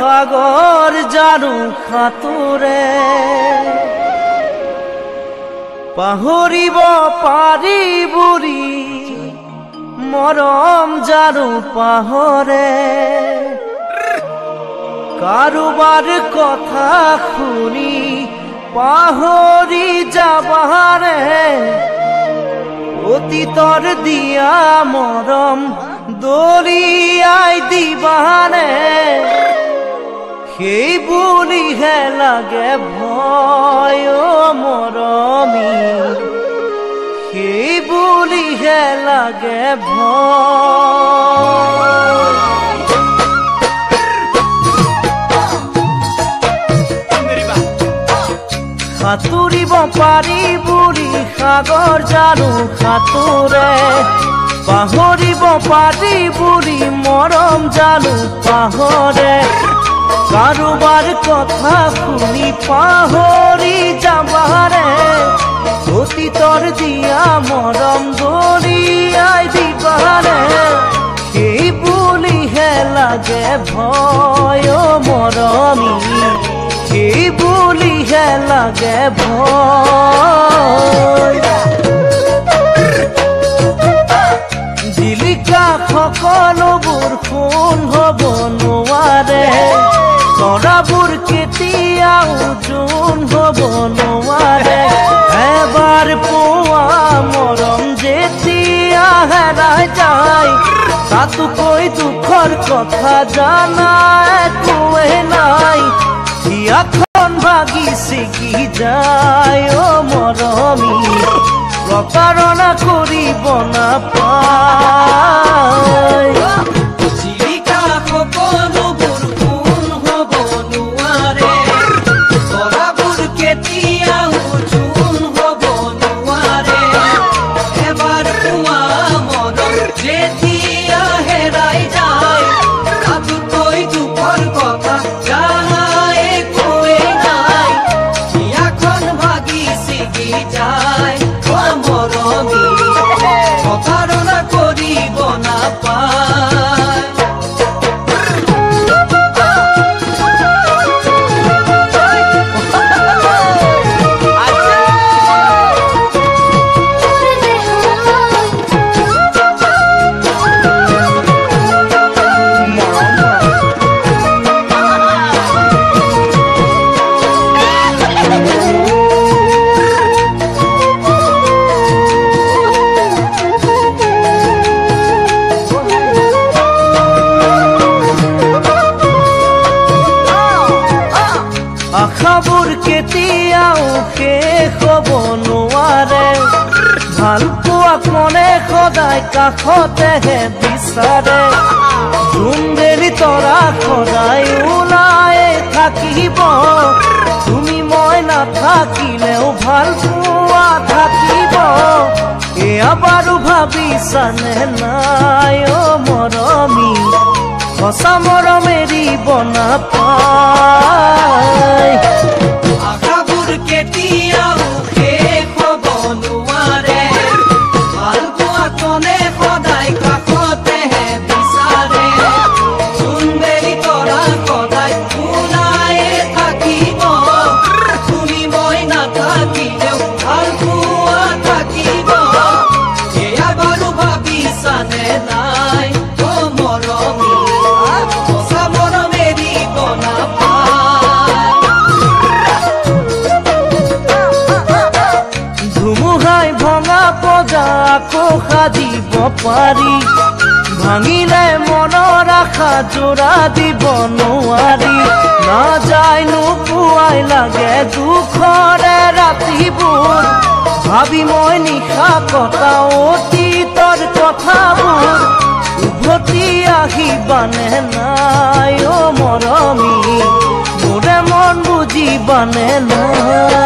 সাগৰ জানো খাতুৰে পাহৰিব পাৰি বুঢ়ী মৰম জানো পাহৰে কাৰোবাৰ কথা শুনি পাহৰি যাবাৰে অতীতৰ দিয়া মৰম দলিয়াই দিবানে সেই বুলিহে লাগে ভয় মৰমী সেই বুলিহে লাগে ভয় সাঁতুৰিব পাৰি বুঢ়ী সাগৰ জানো সাঁতোৰে পাহৰিব পাৰি বুঢ়ী মৰম জানো পাহৰে কাৰোবাৰ কথা শুনি পাহৰি যাবাৰে অতীতৰ দিয়া মৰম দলিয়াই দিবাৰে সেই বুলিহে লাগে ভয় মৰমী সেই বুলিহে লাগে ভয় জিলিকা সকলোবোৰ সোণ হ'ব নোৱাৰে তৰাবোৰ কেতিয়াও জোন হ'ব নোৱাৰে এবাৰ পোৱা মৰম যেতিয়া হেৰাই যায় তাতোকৈ দুখৰ কথা জানা একোৱে নাই হিয়াখন ভাগি ছিগি যায় মৰমী প্ৰতাৰণা কৰিব নাপায় জিলিকা সকলোবোৰ সোণ হ'ব নোৱাৰে তৰাবোৰ কেতিয়াও জোন হ'ব নোৱাৰে এবাৰ পোৱা মৰম যেতিয়া হেৰাই যায় তাতোকৈ দুখৰ কথা জানা একোৱে নাই হিয়াখন ভাগি ছিগি যায় মৰমী প্ৰতাৰণা কৰিব নাপায় আশাবোৰ কেতিয়াও শেষ হ'ব নোৱাৰে ভাল পোৱা কোনে সদায় কাষতেহে বিচাৰে জোনবেলি তৰা সদায় ওলাই থাকিব তুমি মই নাথাকিলেও ভাল পোৱা থাকিব এয়া বাৰু ভাবিছানে নাই মৰমী সঁচা মৰম এৰিব নাপায় আশাবোৰ কেতিয়াও শেষ হ'ব নোৱাৰে ভাল পোৱা কোনে সদায় কাষতেহে বিচাৰে জোনবেলি তৰা সদায় ওলাই থাকিব তুমি মই নাথাকিলেও ভাল পোৱা থাকিব এয়া বাৰু ভাবিছানে নাই মৰমী সঁচা মৰম এৰিব নাপায় ধুমুহাই ভঙা পজা আকৌ সাজিব পাৰি ভাঙিলে মনৰ আশা জোৰা দিব নোৱাৰি নাযায় নোপোৱাই লাগে দুখৰে ৰাতিবোৰ ভাবি মই নিশা কটা অতীতৰ কথাবোৰ উভতি আহিবানে নাই মৰমী মোৰে মন বুজিবানে নাই